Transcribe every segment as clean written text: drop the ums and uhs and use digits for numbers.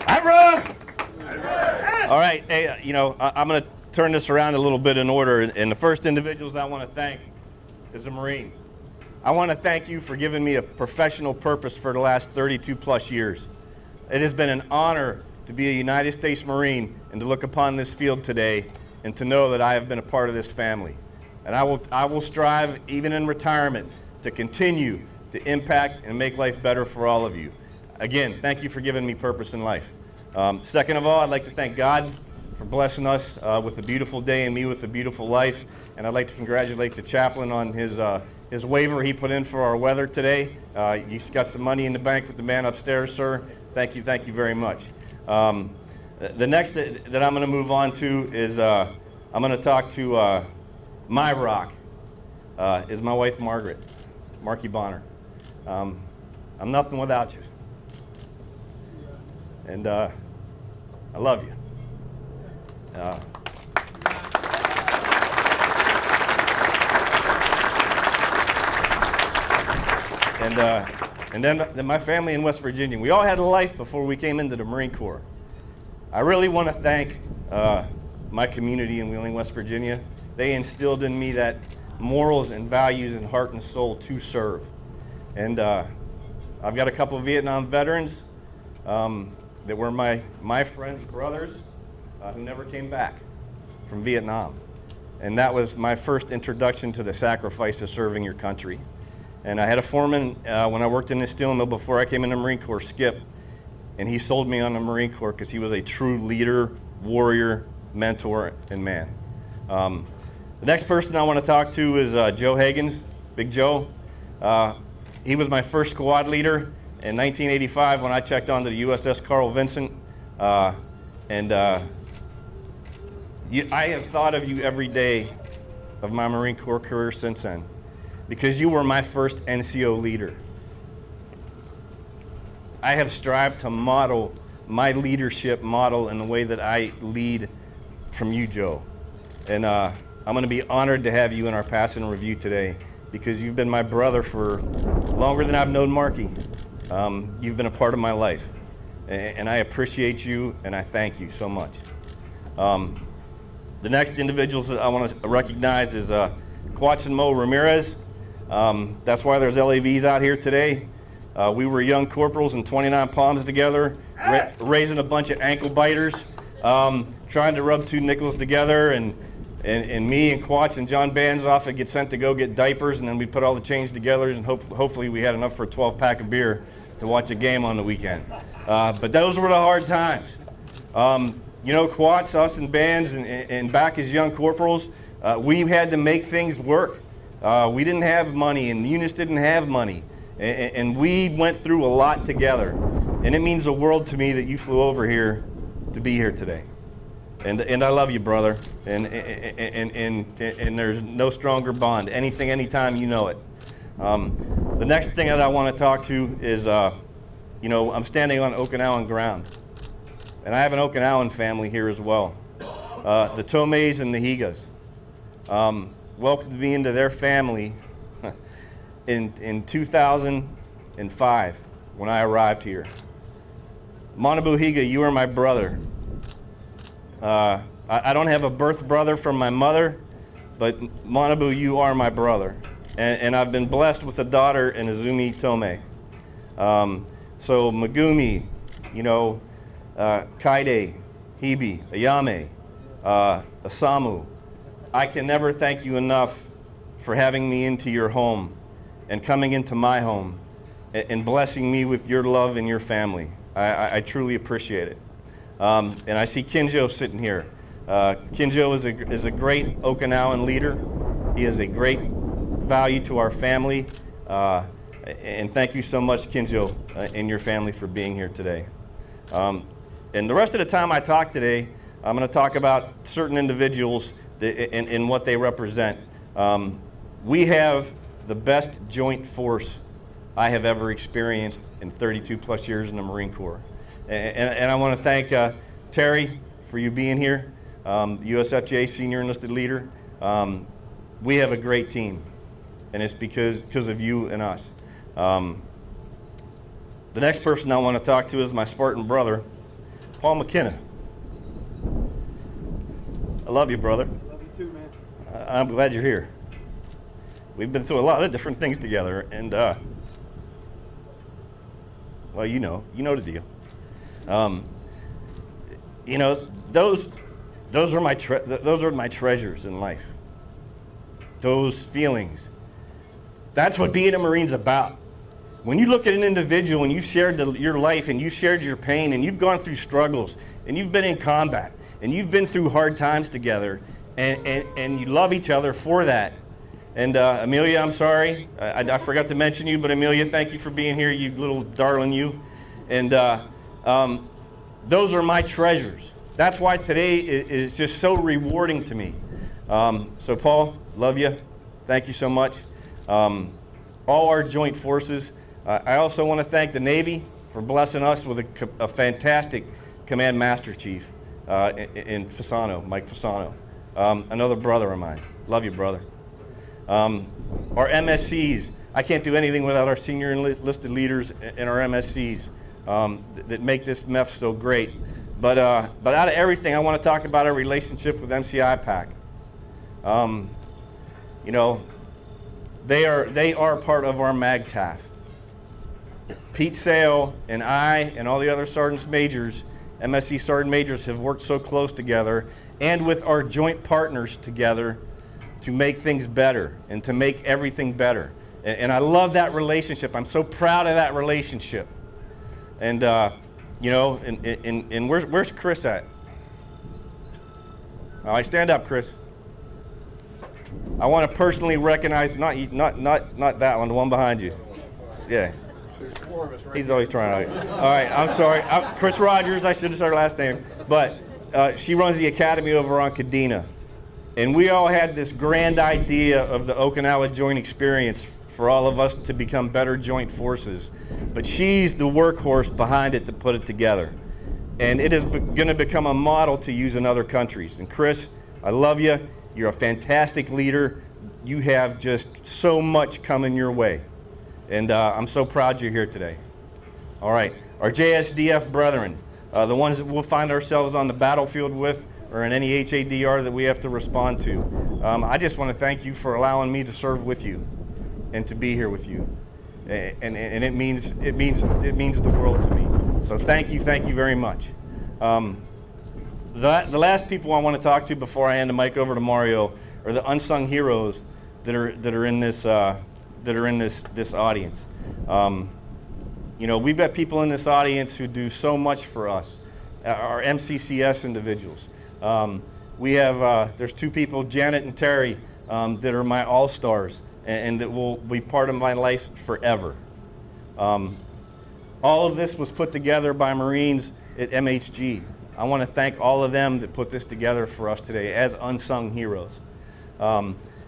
Ira! All right, hey, I'm going to turn this around a little bit in order, and the first individuals I want to thank is the Marines. I want to thank you for giving me a professional purpose for the last 32 plus years. It has been an honor to be a United States Marine and to look upon this field today and to know that I have been a part of this family. And I will strive, even in retirement, to continue to impact and make life better for all of you. Again, thank you for giving me purpose in life. Second of all, I'd like to thank God for blessing us with a beautiful day and me with a beautiful life. And I'd like to congratulate the chaplain on his waiver he put in for our weather today. He's got some money in the bank with the man upstairs, sir. Thank you very much. The next that I'm going to move on to is I'm going to talk to my rock, is my wife Margaret, Marky Bonar. I'm nothing without you. And I love you. And then my family in West Virginia. We all had a life before we came into the Marine Corps. I really want to thank my community in Wheeling, West Virginia. They instilled in me that morals and values and heart and soul to serve. And I've got a couple of Vietnam veterans that were my friends' brothers who never came back from Vietnam. And that was my first introduction to the sacrifice of serving your country. And I had a foreman when I worked in the steel mill before I came in the Marine Corps, Skip, and he sold me on the Marine Corps because he was a true leader, warrior, mentor, and man. The next person I want to talk to is Joe Hagens, Big Joe. He was my first squad leader in 1985 when I checked onto the USS Carl Vinson. I have thought of you every day of my Marine Corps career since then, because you were my first NCO leader. I have strived to model my leadership model in the way that I lead from you, Joe. And I'm going to be honored to have you in our passing review today, because you've been my brother for longer than I've known Marky. You've been a part of my life, and I appreciate you, and I thank you so much. The next individuals that I want to recognize is Quats and Mo Ramirez. That's why there's LAVs out here today. We were young corporals in 29 Palms together, raising a bunch of ankle biters, trying to rub two nickels together, and me and Quats and John Banzoff would get sent to go get diapers, and then we put all the chains together, and hopefully we had enough for a 12-pack of beer to watch a game on the weekend. But those were the hard times. You know, Quats, us and bands, and back as young corporals, we had to make things work. We didn't have money, and the units didn't have money, and we went through a lot together. And it means the world to me that you flew over here to be here today. And I love you, brother. And there's no stronger bond. Anything, anytime, you know it. The next thing that I want to talk to is, you know, I'm standing on Okinawan ground. And I have an Okinawan family here as well. The Tomeis and the Higas. Welcomed me into their family in 2005 when I arrived here. Manabu Higa, you are my brother. I don't have a birth brother from my mother, but Manabu, you are my brother. And I've been blessed with a daughter in Izumi Tomei. So Megumi, you know, Kaide, Hibi, Ayame, Asamu, I can never thank you enough for having me into your home and coming into my home and blessing me with your love and your family. I truly appreciate it. And I see Kinjo sitting here. Kinjo is a great Okinawan leader. He is a great value to our family. And thank you so much, Kinjo, and your family for being here today. And the rest of the time I talk today, I'm going to talk about certain individuals and what they represent. We have the best joint force I have ever experienced in 32 plus years in the Marine Corps. And I want to thank Terry for you being here, USFJ Senior Enlisted Leader. We have a great team, and it's because of you and us. The next person I want to talk to is my Spartan brother, Paul McKenna. I love you, brother. Love you too, man. I'm glad you're here. We've been through a lot of different things together, and well, you know the deal. You know, those are my treasures in life. Those feelings. That's what being a Marine's about. When you look at an individual and you've shared your life and you've shared your pain and you've gone through struggles and you've been in combat and you've been through hard times together and you love each other for that. And Amelia, I'm sorry, I forgot to mention you, but Amelia, thank you for being here, you little darling you. And those are my treasures. That's why today is just so rewarding to me. So Paul, love you. Thank you so much. All our joint forces. I also want to thank the Navy for blessing us with a fantastic Command Master Chief in Fasano, Mike Fasano. Another brother of mine. Love you, brother. Our MSCs. I can't do anything without our senior enlisted leaders and our MSCs that make this MEF so great. But out of everything, I want to talk about our relationship with MCI PAC. You know, they are part of our MAGTAF. Pete Sale and I and all the other sergeants majors, MSC sergeant majors, have worked so close together and with our joint partners together to make things better and to make everything better. And I love that relationship. I'm so proud of that relationship. And you know, and where's Chris at? All right, stand up, Chris. I want to personally recognize not that one, the one behind you. Yeah. He's always trying to. All right, I'm sorry. Chris Rogers, I should have said her last name. But she runs the academy over on Kadena. And we all had this grand idea of the Okinawa joint experience for all of us to become better joint forces. But she's the workhorse behind it to put it together. And it is going to become a model to use in other countries. And Chris, I love you. You're a fantastic leader. You have just so much coming your way. And I'm so proud you're here today. All right, our JSDF brethren, the ones that we'll find ourselves on the battlefield with or in any HADR that we have to respond to. I just want to thank you for allowing me to serve with you and to be here with you. And it means the world to me. So thank you very much. The last people I want to talk to before I hand the mic over to Mario are the unsung heroes that are in this this audience. You know, we've got people in this audience who do so much for us. Our MCCS individuals. We have there's two people, Janet and Terry, that are my all-stars and that will be part of my life forever. All of this was put together by Marines at MHG. I want to thank all of them that put this together for us today as unsung heroes.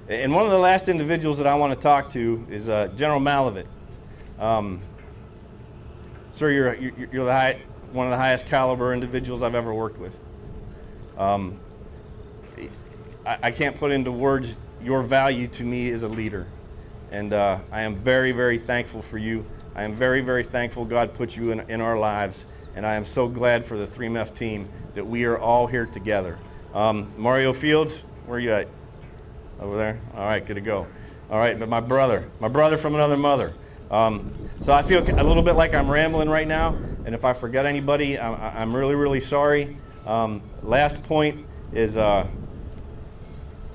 And one of the last individuals that I want to talk to is General Malavit. Sir, you're one of the highest caliber individuals I've ever worked with. I can't put into words your value to me as a leader. And I am very, very thankful for you. I am very, very thankful God put you in our lives. And I am so glad for the 3 MEF team that we are all here together. Mario Fields, where are you at? Over there? All right, good to go. All right, but my brother from another mother. So I feel a little bit like I'm rambling right now, and if I forget anybody, I'm really, really sorry. Last point is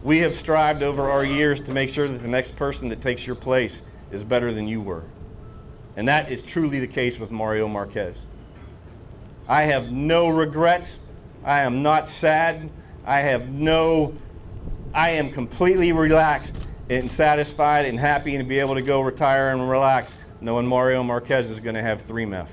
we have strived over our years to make sure that the next person that takes your place is better than you were. And that is truly the case with Mario Marquez. I have no regrets. I am not sad. I am completely relaxed and satisfied and happy to be able to go retire and relax knowing Mario Marquez is going to have 3 MEF.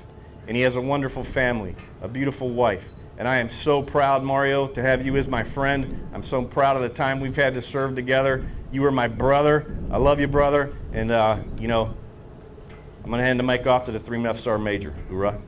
And he has a wonderful family, a beautiful wife. And I am so proud, Mario, to have you as my friend. I'm so proud of the time we've had to serve together. You are my brother. I love you, brother. And, you know, I'm going to hand the mic off to the 3 MEF Sergeant Major. Hoorah.